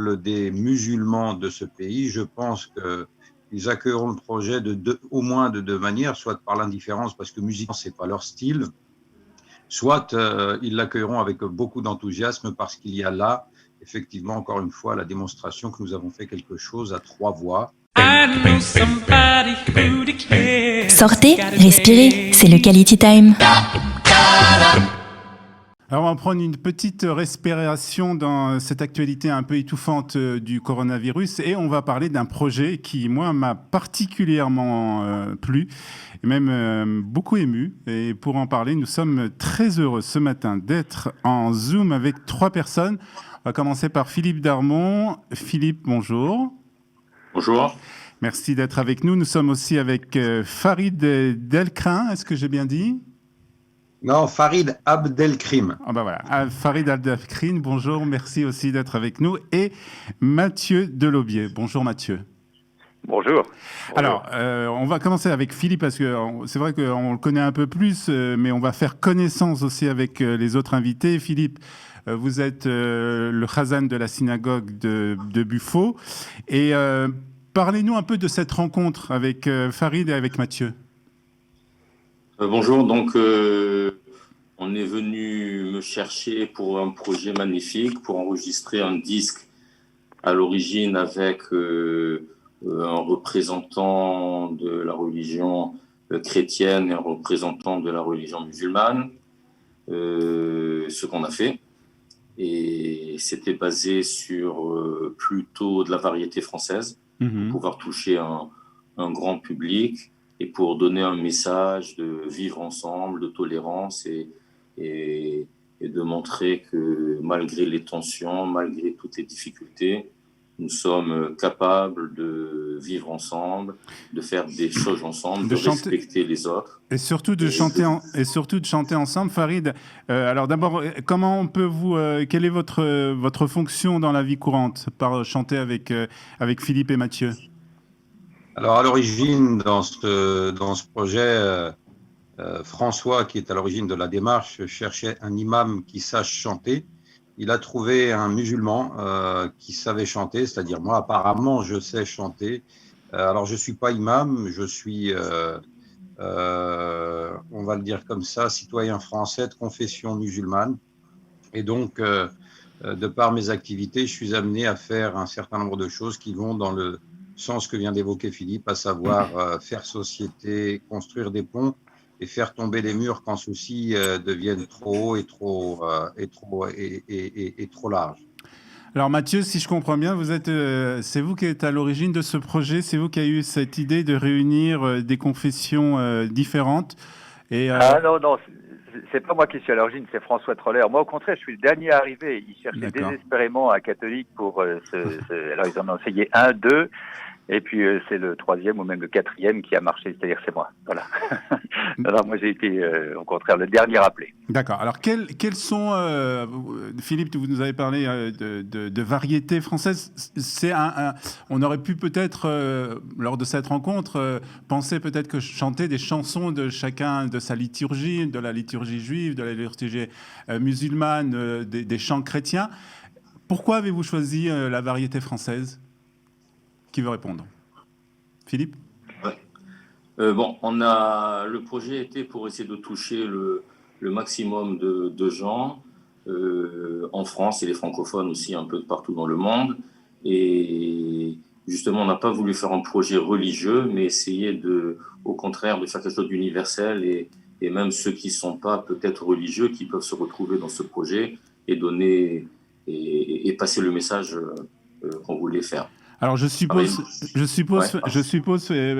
l'ensemble des musulmans de ce pays, je pense qu'ils accueilleront le projet au moins de deux manières, soit par l'indifférence parce que musicalement c'est pas leur style, soit ils l'accueilleront avec beaucoup d'enthousiasme parce qu'il y a là, effectivement, encore une fois, la démonstration que nous avons fait quelque chose à trois voix. Sortez, respirez, c'est le Quality Time. Alors, on va prendre une petite respiration dans cette actualité un peu étouffante du coronavirus et on va parler d'un projet qui, moi, m'a particulièrement plu et même beaucoup ému. Et pour en parler, nous sommes très heureux ce matin d'être en Zoom avec trois personnes. On va commencer par Philippe Darmon. Philippe, bonjour. Bonjour. Merci d'être avec nous. Nous sommes aussi avec Farid Delcrin. Est-ce que j'ai bien dit ? Non, Farid Abdelkrim. Ah ben voilà. Farid Abdelkrim, bonjour, merci aussi d'être avec nous. Et Mathieu Delaubier. Bonjour Mathieu. Bonjour. Alors, on va commencer avec Philippe parce que c'est vrai qu'on le connaît un peu plus, mais on va faire connaissance aussi avec les autres invités. Philippe, vous êtes le chazan de la synagogue de Buffo. Et parlez-nous un peu de cette rencontre avec Farid et avec Mathieu. Bonjour, donc on est venu me chercher pour un projet magnifique, pour enregistrer un disque à l'origine avec un représentant de la religion chrétienne et un représentant de la religion musulmane, ce qu'on a fait. Et c'était basé sur plutôt de la variété française, pour pouvoir toucher un grand public. Et pour donner un message de vivre ensemble, de tolérance et de montrer que malgré les tensions, malgré toutes les difficultés, nous sommes capables de vivre ensemble, de faire des choses ensemble, de respecter les autres. Et surtout de chanter ensemble. Farid, alors d'abord, comment on peut quelle est votre fonction dans la vie courante par chanter avec Philippe et Mathieu ? Alors, à l'origine, dans ce projet, François, qui est à l'origine de la démarche, cherchait un imam qui sache chanter. Il a trouvé un musulman qui savait chanter, c'est-à-dire moi, apparemment, je sais chanter. Alors, je ne suis pas imam, je suis, on va le dire comme ça, citoyen français de confession musulmane. Et donc, de par mes activités, je suis amené à faire un certain nombre de choses qui vont dans le sens que vient d'évoquer Philippe, à savoir faire société, construire des ponts et faire tomber les murs quand ceux-ci deviennent trop hauts et trop larges. Alors Mathieu, si je comprends bien, c'est vous qui êtes à l'origine de ce projet, c'est vous qui avez eu cette idée de réunir des confessions différentes. Ah non, c'est pas moi qui suis à l'origine, c'est François Troller. Moi, au contraire, je suis le dernier arrivé. Il cherchait désespérément un catholique pour alors, ils en ont essayé 1, 2, et puis c'est le 3e ou même le 4e qui a marché, c'est-à-dire c'est moi. Voilà. Alors moi, j'ai été, au contraire, le dernier appelé. D'accord. Alors, quels sont, Philippe, vous nous avez parlé de variétés françaises. On aurait pu peut-être, lors de cette rencontre, penser peut-être que chanter des chansons de chacun de sa liturgie, de la liturgie juive, de la liturgie musulmane, des chants chrétiens. Pourquoi avez-vous choisi la variété française ? Qui veut répondre ? Philippe ? Le projet était pour essayer de toucher le maximum de gens en France et les francophones aussi un peu partout dans le monde. Et justement, on n'a pas voulu faire un projet religieux, mais essayer au contraire de faire quelque chose d'universel et même ceux qui ne sont pas peut-être religieux qui peuvent se retrouver dans ce projet et donner et passer le message qu'on voulait faire. Alors je suppose,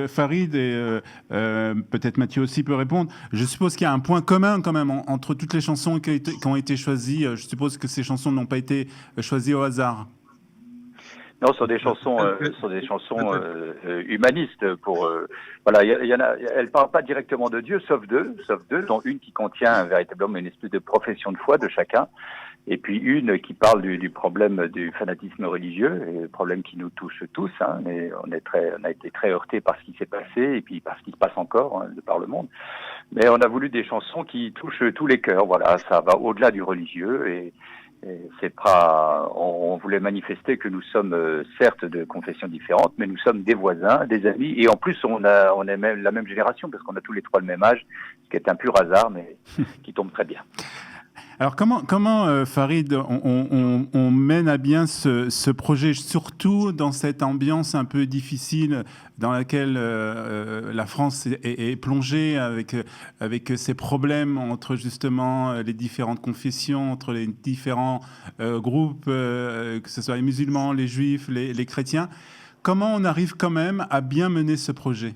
Farid et peut-être Mathieu aussi peut répondre. Je suppose qu'il y a un point commun quand même entre toutes les chansons qui ont été choisies. Je suppose que ces chansons n'ont pas été choisies au hasard. Non, ce sont des chansons, humanistes. Voilà, elles parlent pas directement de Dieu, sauf deux, dont une qui contient véritablement une espèce de profession de foi de chacun. Et puis une qui parle du problème du fanatisme religieux, et le problème qui nous touche tous, hein, mais on a été très heurtés par ce qui s'est passé et puis par ce qui se passe encore de par le monde. Mais on a voulu des chansons qui touchent tous les cœurs. Voilà, ça va au-delà du religieux On voulait manifester que nous sommes certes de confessions différentes, mais nous sommes des voisins, des amis, et en plus on est même la même génération parce qu'on a tous les trois le même âge, ce qui est un pur hasard, mais qui tombe très bien. Alors comment Farid, on mène à bien ce projet, surtout dans cette ambiance un peu difficile dans laquelle la France est plongée avec ses problèmes entre justement les différentes confessions, entre les différents groupes, que ce soit les musulmans, les juifs, les chrétiens. Comment on arrive quand même à bien mener ce projet ?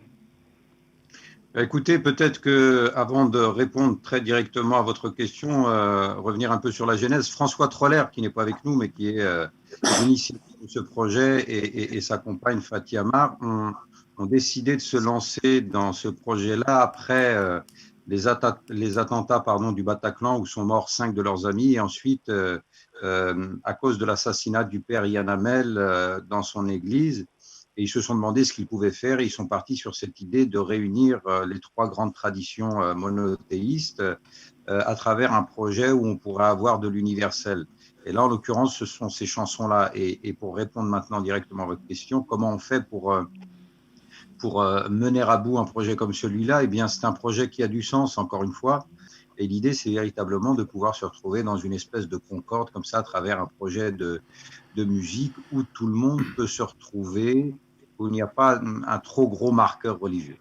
Écoutez, peut-être que, avant de répondre très directement à votre question, revenir un peu sur la genèse. François Troller, qui n'est pas avec nous, mais qui est l'initiateur de ce projet, et sa compagne Fatih Amar, ont décidé de se lancer dans ce projet-là après les attentats du Bataclan, où sont morts 5 de leurs amis, et ensuite à cause de l'assassinat du père Yann Hamel dans son église. Et ils se sont demandé ce qu'ils pouvaient faire et ils sont partis sur cette idée de réunir les 3 grandes traditions monothéistes à travers un projet où on pourrait avoir de l'universel. Et là, en l'occurrence, ce sont ces chansons-là. Et pour répondre maintenant directement à votre question, comment on fait pour mener à bout un projet comme celui-là ? Eh bien, c'est un projet qui a du sens, encore une fois. Et l'idée, c'est véritablement de pouvoir se retrouver dans une espèce de concorde comme ça à travers un projet de musique où tout le monde peut se retrouver, où il n'y a pas un trop gros marqueur religieux.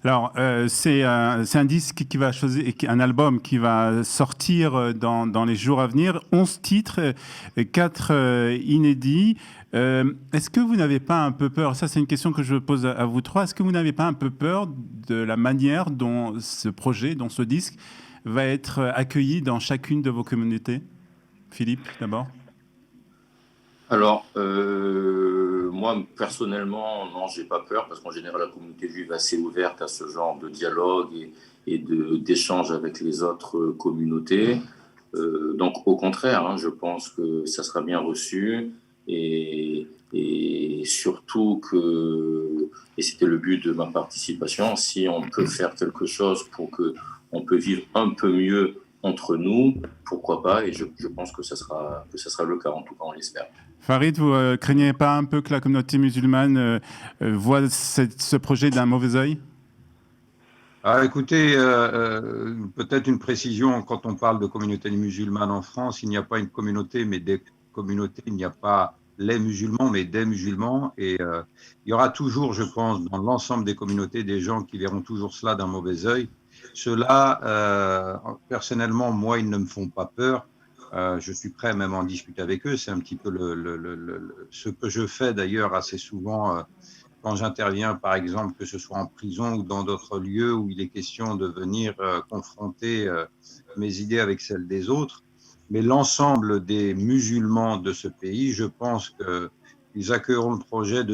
Alors, c'est un disque qui va choisir, un album qui va sortir dans les jours à venir. 11 titres, 4 inédits. Est-ce que vous n'avez pas un peu peur, ça c'est une question que je pose à vous trois, est-ce que vous n'avez pas un peu peur de la manière dont ce projet, dont ce disque va être accueilli dans chacune de vos communautés ? Philippe, d'abord. Alors, moi, personnellement, non, j'ai pas peur, parce qu'en général, la communauté juive est assez ouverte à ce genre de dialogue et d'échange avec les autres communautés. Donc, au contraire, je pense que ça sera bien reçu et surtout et c'était le but de ma participation, si on peut faire quelque chose pour qu'on peut vivre un peu mieux entre nous, pourquoi pas, et je pense que ça sera le cas, en tout cas on l'espère. Farid, vous craignez pas un peu que la communauté musulmane voit ce projet d'un mauvais œil ? Écoutez, peut-être une précision, quand on parle de communauté musulmane en France, il n'y a pas une communauté, mais des communautés, il n'y a pas les musulmans, mais des musulmans, et il y aura toujours, je pense, dans l'ensemble des communautés, des gens qui verront toujours cela d'un mauvais œil. Ceux-là, personnellement, moi, ils ne me font pas peur. Je suis prêt même à en discuter avec eux. C'est un petit peu ce que je fais d'ailleurs assez souvent quand j'interviens, par exemple, que ce soit en prison ou dans d'autres lieux où il est question de venir confronter mes idées avec celles des autres. Mais l'ensemble des musulmans de ce pays, je pense qu'ils accueilleront le projet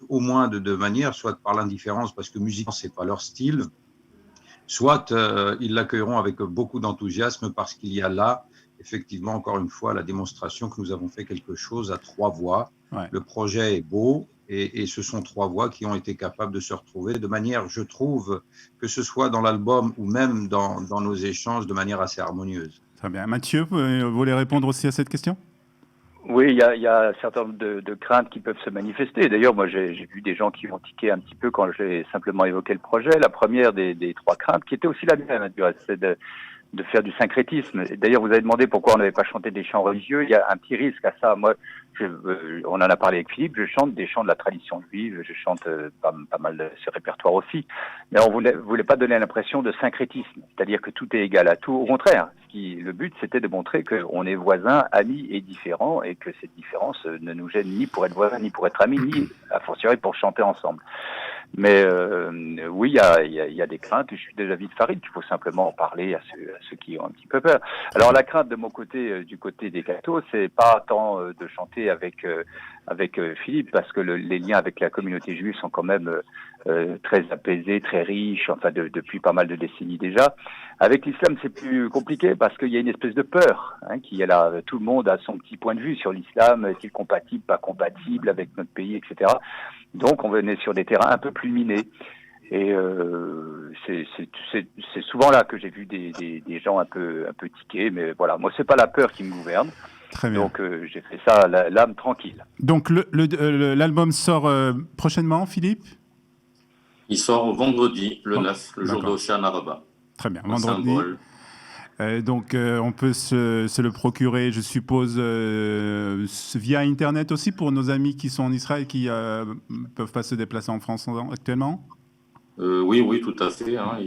au moins de 2 manières, soit par l'indifférence parce que musicalement, c'est pas leur style, soit ils l'accueilleront avec beaucoup d'enthousiasme parce qu'il y a là, effectivement, encore une fois, la démonstration que nous avons fait quelque chose à 3 voix. Ouais. Le projet est beau et ce sont 3 voix qui ont été capables de se retrouver de manière, je trouve, que ce soit dans l'album ou même dans nos échanges, de manière assez harmonieuse. Très bien. Mathieu, vous voulez répondre aussi à cette question ? Oui, il y a un certain nombre de craintes qui peuvent se manifester. D'ailleurs, moi, j'ai vu des gens qui ont tiqué un petit peu quand j'ai simplement évoqué le projet. La première des 3 craintes, qui était aussi la mienne, c'est de faire du syncrétisme. D'ailleurs, vous avez demandé pourquoi on n'avait pas chanté des chants religieux. Il y a un petit risque à ça. Moi, on en a parlé avec Philippe, je chante des chants de la tradition juive, je chante pas mal de ce répertoire aussi. Mais on voulait pas donner l'impression de syncrétisme, c'est-à-dire que tout est égal à tout. Au contraire, le but, c'était de montrer qu'on est voisins, amis et différents, et que cette différence ne nous gêne ni pour être voisins, ni pour être amis, ni, a fortiori, pour chanter ensemble. Mais oui, il y a des craintes. Je suis de l'avis de Farid qu'il faut simplement en parler à ceux qui ont un petit peu peur. Alors la crainte de mon côté, du côté des cathos, c'est pas tant de chanter avec Philippe, parce que les liens avec la communauté juive sont quand même très apaisés, très riches, enfin depuis pas mal de décennies déjà. Avec l'islam, c'est plus compliqué parce qu'il y a une espèce de peur qui est là. Tout le monde a son petit point de vue sur l'islam, est-il compatible, pas compatible avec notre pays, etc. Donc on venait sur des terrains un peu plus minés. Et c'est souvent là que j'ai vu des gens un peu tiqués, mais voilà, moi c'est pas la peur qui me gouverne. Très bien. Donc j'ai fait ça l'âme tranquille. Donc l'album sort prochainement, Philippe? Il sort vendredi, le 9, le jour d'Oceana Rabat. Très bien, Un vendredi. symbole. Donc on peut se le procurer, je suppose, via Internet aussi pour nos amis qui sont en Israël, qui ne peuvent pas se déplacer en France actuellement? Oui, tout à fait. Hein.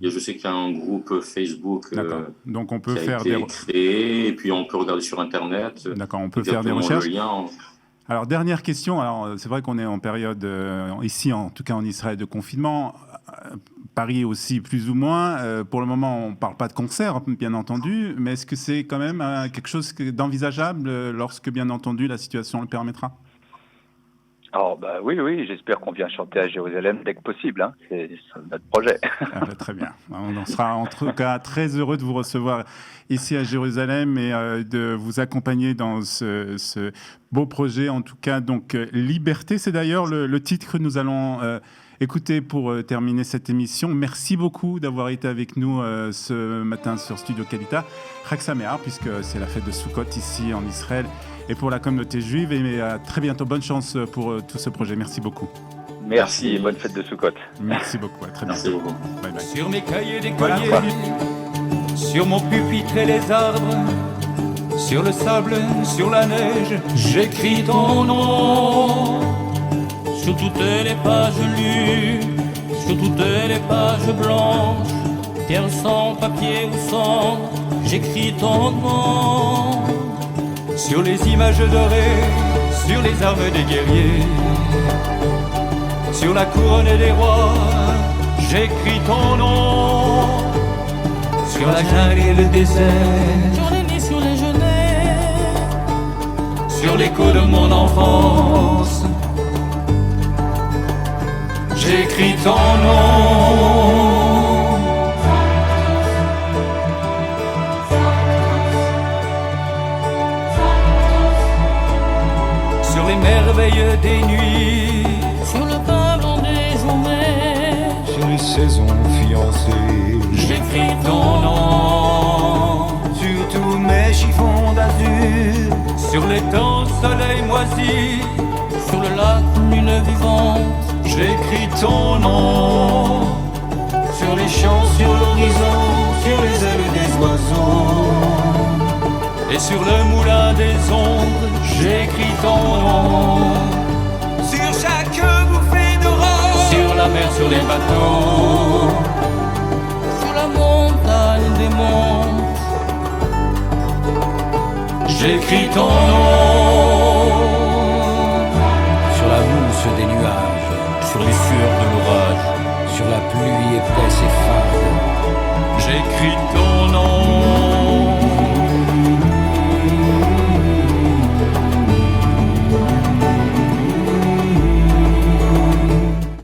Je sais qu'il y a un groupe Facebook Donc on peut qui a été créé, et puis on peut regarder sur Internet. D'accord, on peut faire des recherches. Le lien. Alors, dernière question. Alors, c'est vrai qu'on est en période, ici, en tout cas en Israël, de confinement. Paris aussi, plus ou moins. Pour le moment, on ne parle pas de concert, bien entendu. Mais est-ce que c'est quand même quelque chose d'envisageable lorsque, bien entendu, la situation le permettra? Alors, oui, j'espère qu'on vient chanter à Jérusalem dès que possible. Hein. C'est notre projet. Très bien. On sera en tout cas très heureux de vous recevoir ici à Jérusalem et de vous accompagner dans ce beau projet. En tout cas, donc, Liberté, c'est d'ailleurs le titre que nous allons écouter pour terminer cette émission. Merci beaucoup d'avoir été avec nous ce matin sur Studio Kalita. Chag Sameach, puisque c'est la fête de Sukkot ici en Israël. Et pour la communauté juive, et à très bientôt. Bonne chance pour tout ce projet. Merci beaucoup. Merci et bonne fête de Sukkot. Merci beaucoup. À très bientôt. Merci beaucoup. Bye bye. Sur mes cahiers d'écolier, sur mon pupitre et les arbres, sur le sable, sur la neige, j'écris ton nom. Sur toutes les pages lues, sur toutes les pages blanches, terre sans papier ou sang, j'écris ton nom. Sur les images dorées, sur les armes des guerriers, sur la couronne des rois, j'écris ton nom. Sur la jungle et le désert, sur les nids, sur les genêts, sur l'écho de mon enfance, j'écris ton nom. Sur les merveilles des nuits, sur le pain blanc des journées, sur les saisons fiancées, j'écris ton nom. sur tous mes chiffons d'azur, Sur les temps soleil moisi, sur le lac lune vivante, j'écris ton nom. Sur les champs, sur l'horizon, sur les ailes des oiseaux, et sur le moulin des ombres, j'écris ton nom. sur chaque bouffée d'aurore, Sur la mer, sur les bateaux, sur la montagne des monts, j'écris ton nom.